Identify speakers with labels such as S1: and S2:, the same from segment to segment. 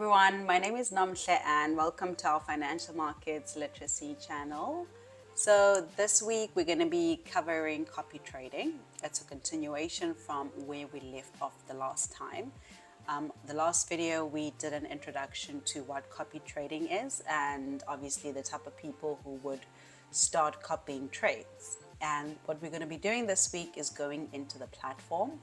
S1: everyone, my name is Nomhle and welcome to our Financial Markets Literacy channel. So this week we're going to be covering copy trading. It's a continuation from where we left off the last time. The last video we did an introduction to what copy trading is and obviously the type of people who would start copying trades. And what we're going to be doing this week is going into the platform,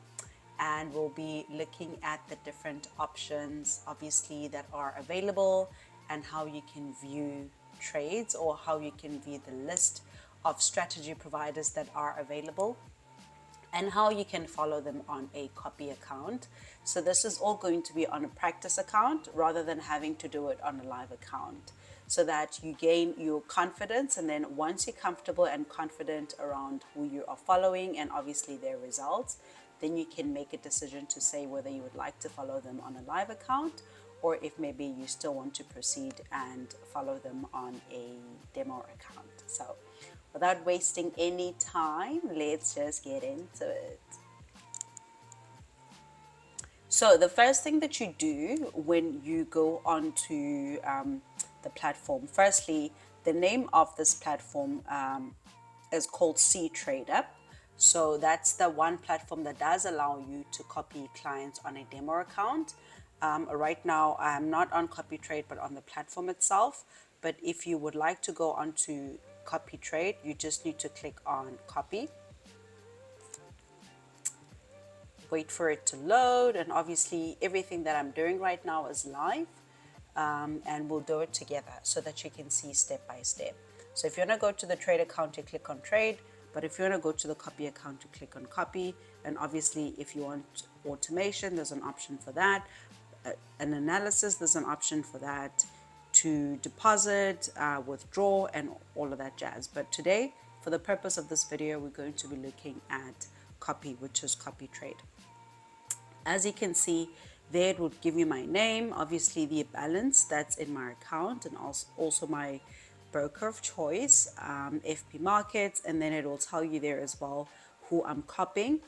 S1: and we'll be looking at the different options obviously that are available and how you can view trades or how you can view the list of strategy providers that are available and how you can follow them on a copy account. So this is all going to be on a practice account rather than having to do it on a live account, so that you gain your confidence, and then once you're comfortable and confident around who you are following and obviously their results, then you can make a decision to say whether you would like to follow them on a live account or if maybe you still want to proceed and follow them on a demo account. So without wasting any time, let's just get into it. So the first thing that you do when you go onto the platform, firstly, the name of this platform is called CTrader. So that's the one platform that does allow you to copy clients on a demo account. Right now, I'm not on CopyTrade, but on the platform itself. But if you would like to go onto CopyTrade, you just need to click on copy. Wait for it to load. And obviously, everything that I'm doing right now is live. And we'll do it together so that you can see step by step. So if you want to go to the trade account, you click on trade. But if you want to go to the copy account, you click on copy. And obviously, if you want automation, there's an option for that. An analysis, there's an option for that. To deposit, withdraw, and all of that jazz. But today, for the purpose of this video, we're going to be looking at copy, which is copy trade. As you can see, there it would give you my name, obviously the balance that's in my account, and also my broker of choice, FP Markets, and then it will tell you there as well who I'm copying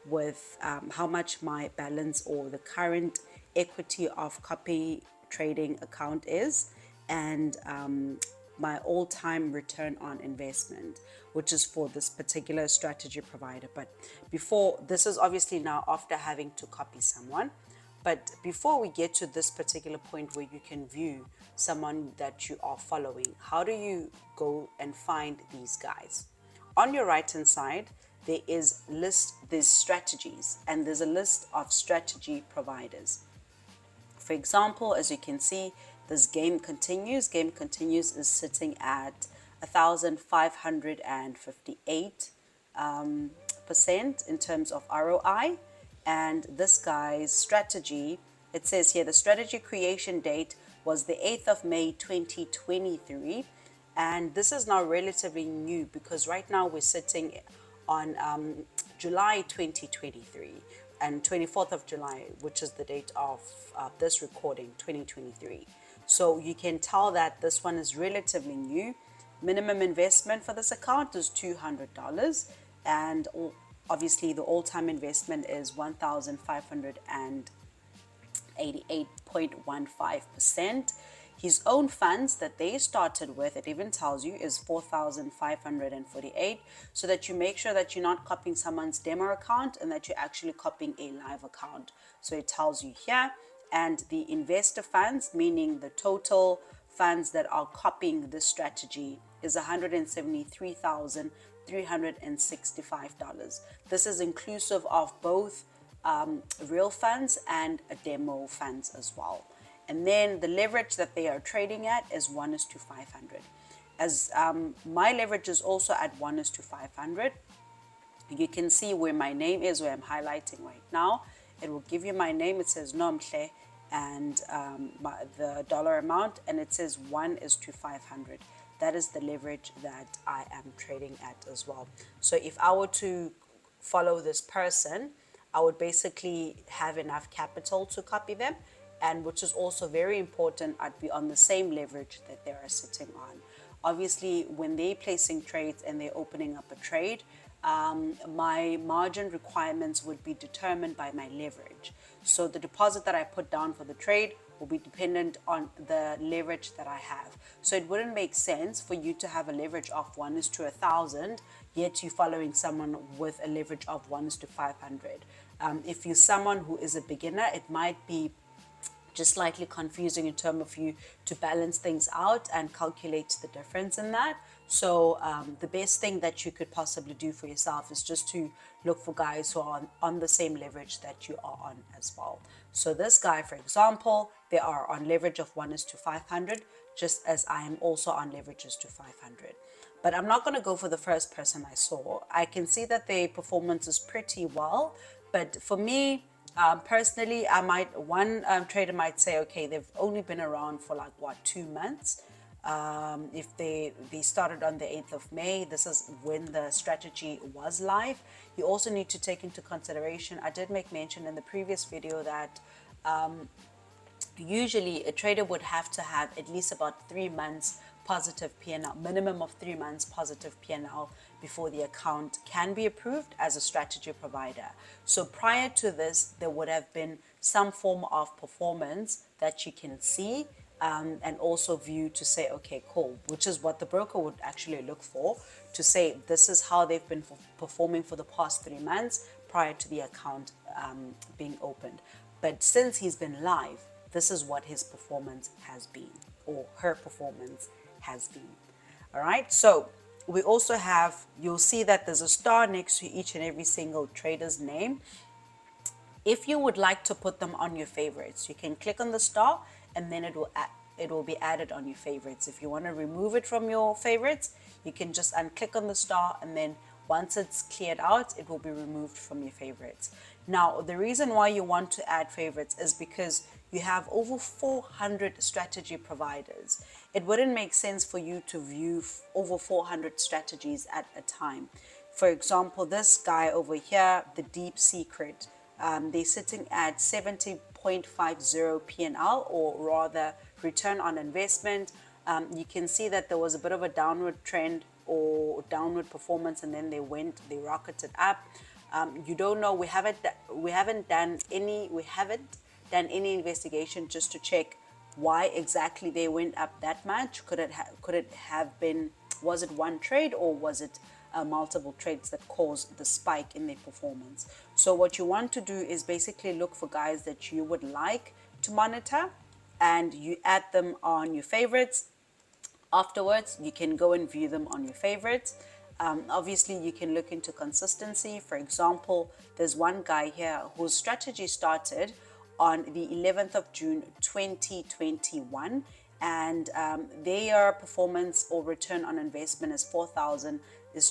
S1: with, how much my balance or the current equity of copy trading account is, and my all-time return on investment, which is for this particular strategy provider. But before, this is obviously now after having to copy someone. But before we get to this particular point where you can view someone that you are following, how do you go and find these guys? On your right hand side, there's strategies, and there's a list of strategy providers. For example, as you can see, this Game Continues. Game Continues is sitting at 1,558% in terms of ROI. And this guy's strategy, it says here, the strategy creation date was the 8th of May 2023. And this is now relatively new because right now we're sitting on July 2023 and 24th of July, which is the date of this recording, 2023. So you can tell that this one is relatively new. Minimum investment for this account is $200, and obviously the all-time investment is 1,588.15%. His own funds that they started with, it even tells you, is 4,548, so that you make sure that you're not copying someone's demo account and that you're actually copying a live account. So it tells you here. And the investor funds, meaning the total funds that are copying this strategy, is $173,365. This is inclusive of both real funds and demo funds as well. And then the leverage that they are trading at is 1:500. As my leverage is also at 1:500. You can see where my name is, where I'm highlighting right now. It will give you my name. It says Nomhle and the dollar amount, and it says 1:500. That is the leverage that I am trading at as well. So if I were to follow this person, I would basically have enough capital to copy them, and which is also very important, I'd be on the same leverage that they are sitting on. Obviously, when they're placing trades and they're opening up a trade, my margin requirements would be determined by my leverage. So the deposit that I put down for the trade will be dependent on the leverage that I have. So it wouldn't make sense for you to have a leverage of 1:1,000, yet you're following someone with a leverage of 1:500. If you're someone who is a beginner, it might be just slightly confusing in terms of you to balance things out and calculate the difference in that. So the best thing that you could possibly do for yourself is just to look for guys who are on the same leverage that you are on as well. So this guy, for example, they are on leverage of 1:500, just as I am also on leverages to 500. But I'm not going to go for the first person I saw. I can see that their performance is pretty well, but for me, personally, one trader might say, okay, they've only been around for like what, 2 months. If they started on the 8th of May, this is when the strategy was live. You also need to take into consideration, I did make mention in the previous video that usually a trader would have to have at least about 3 months positive P&L, minimum of 3 months positive P&L before the account can be approved as a strategy provider. So prior to this, there would have been some form of performance that you can see and also view to say, okay, cool, which is what the broker would actually look for, to say this is how they've been performing for the past 3 months prior to the account being opened. But since he's been live, this is what his performance has been, or her performance has been. All right, so we also have, you'll see that there's a star next to each and every single trader's name. If you would like to put them on your favorites, you can click on the star and then it will be added on your favorites. If you want to remove it from your favorites, you can just unclick on the star, and then once it's cleared out, it will be removed from your favorites. Now, the reason why you want to add favorites is because you have over 400 strategy providers. It wouldn't make sense for you to view over 400 strategies at a time. For example, this guy over here, the Deep Secret, they're sitting at 70.50 P&L, or rather return on investment. You can see that there was a bit of a downward trend or downward performance, and then they rocketed up. You don't know, we haven't done any investigation just to check why exactly they went up that much. Could it have been, was it one trade, or was it multiple trades that caused the spike in their performance? So what you want to do is basically look for guys that you would like to monitor, and you add them on your favorites. Afterwards, you can go and view them on your favorites. Obviously, you can look into consistency. For example, there's one guy here whose strategy started on the 11th of June 2021, and their performance or return on investment is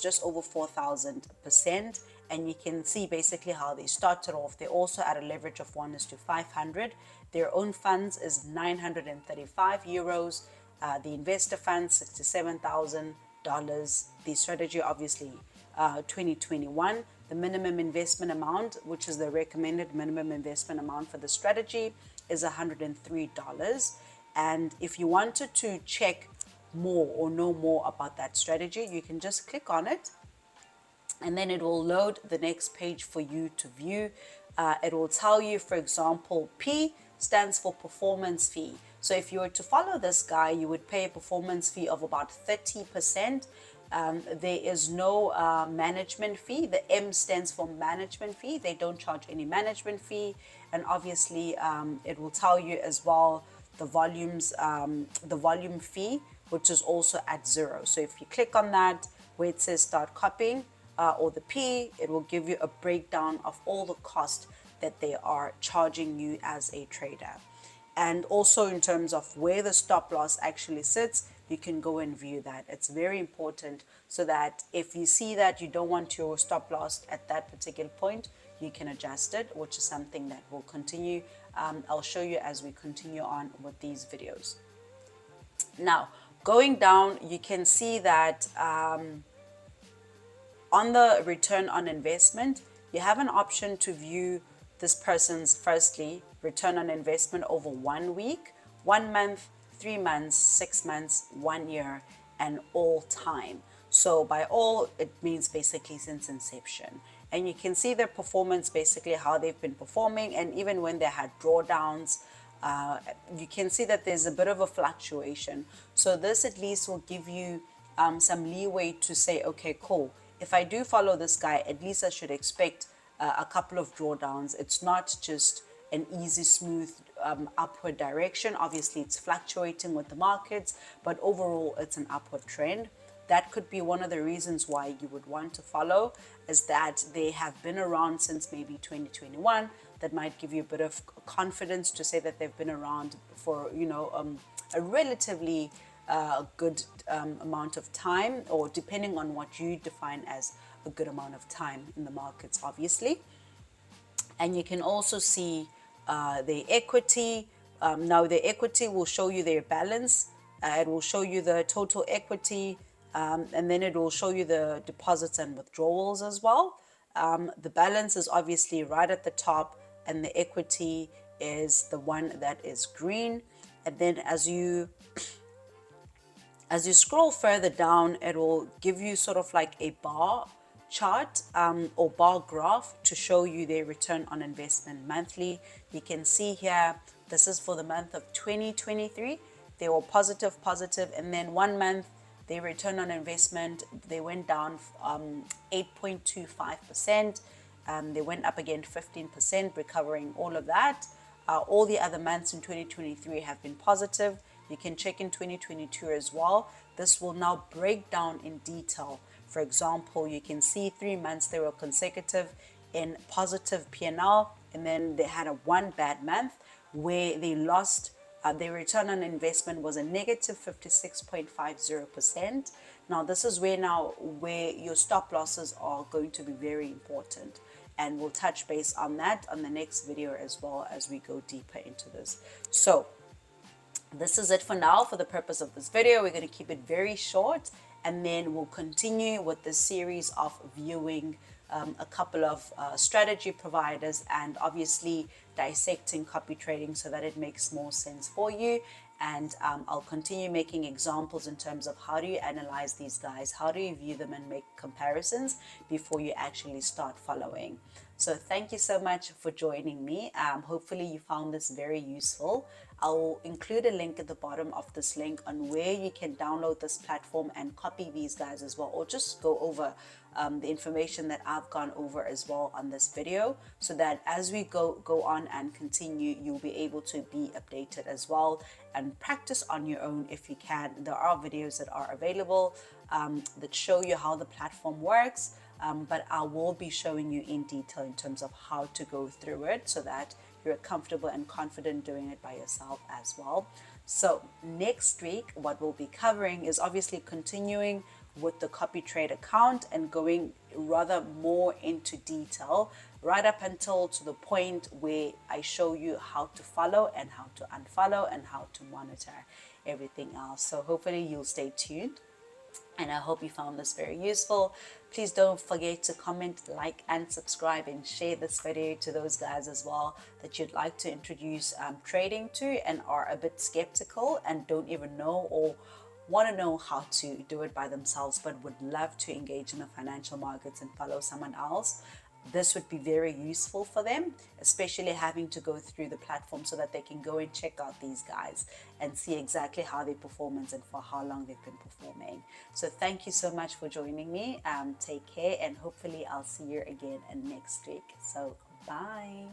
S1: just over 4,000%. And you can see basically how they started off. They also at a leverage of 1:500. Their own funds is 935 euros. The investor funds $67,000. The strategy, obviously, 2021. The minimum investment amount, which is the recommended minimum investment amount for the strategy, is $103. And if you wanted to check more or know more about that strategy, you can just click on it, and then it will load the next page for you to view. It will tell you, for example, P stands for performance fee. So if you were to follow this guy, you would pay a performance fee of about 30%. There is no management fee. The M stands for management fee. They don't charge any management fee. And obviously, it will tell you as well the volume fee, which is also at 0. So if you click on that where it says start copying, or the P, it will give you a breakdown of all the cost that they are charging you as a trader. And also in terms of where the stop loss actually sits, you can go and view that. It's very important, so that if you see that you don't want your stop loss at that particular point, you can adjust it, which is something that will continue. I'll show you as we continue on with these videos. Now, going down, you can see that on the return on investment, you have an option to view this person's, firstly, return on investment over 1 week, 1 month, 3 months, 6 months, 1 year, and all time. So by all, it means basically since inception. And you can see their performance, basically how they've been performing, and even when they had drawdowns, you can see that there's a bit of a fluctuation. So this at least will give you some leeway to say, okay, cool. If I do follow this guy, at least I should expect a couple of drawdowns. It's not just an easy, smooth upward direction. Obviously, it's fluctuating with the markets, but overall, it's an upward trend. That could be one of the reasons why you would want to follow, is that they have been around since maybe 2021. That might give you a bit of confidence to say that they've been around for, a relatively good amount of time, or depending on what you define as a good amount of time in the markets, obviously. And you can also see the equity. Now the equity will show you their balance. It will show you the total equity, and then it will show you the deposits and withdrawals as well. The balance is obviously right at the top, and the equity is the one that is green. And then as you scroll further down, it will give you sort of like a bar chart or bar graph to show you their return on investment monthly. You can see here, this is for the month of 2023. They were positive, and then 1 month, their return on investment, they went down 8.25%. They went up again 15%, recovering all of that. All the other months in 2023 have been positive. You can check in 2022 as well. This will now break down in detail. For example, you can see 3 months they were consecutive in positive P&L, and then they had one bad month where they lost. Their return on investment was a negative 56.50%. Now, this is where your stop losses are going to be very important. And we'll touch base on that on the next video as well as we go deeper into this. So this is it for now for the purpose of this video. We're going to keep it very short, and then we'll continue with this series of viewing a couple of strategy providers and obviously dissecting copy trading so that it makes more sense for you. And I'll continue making examples in terms of how do you analyze these guys, how do you view them and make comparisons before you actually start following. So thank you so much for joining me. Hopefully you found this very useful. I'll include a link at the bottom of this link on where you can download this platform and copy these guys as well, or just go over the information that I've gone over as well on this video, so that as we go on and continue, you'll be able to be updated as well and practice on your own if you can. There are videos that are available that show you how the platform works, but I will be showing you in detail in terms of how to go through it so that you're comfortable and confident doing it by yourself as well. So next week, what we'll be covering is obviously continuing with the copy trade account and going rather more into detail right up until to the point where I show you how to follow and how to unfollow and how to monitor everything else. So hopefully you'll stay tuned, and I hope you found this very useful. Please don't forget to comment, like, and subscribe, and share this video to those guys as well that you'd like to introduce trading to and are a bit skeptical and don't even know or want to know how to do it by themselves, but would love to engage in the financial markets and follow someone else. This would be very useful for them, especially having to go through the platform so that they can go and check out these guys and see exactly how they perform and for how long they've been performing. So thank you so much for joining me. Take care, and hopefully I'll see you again next week. So bye.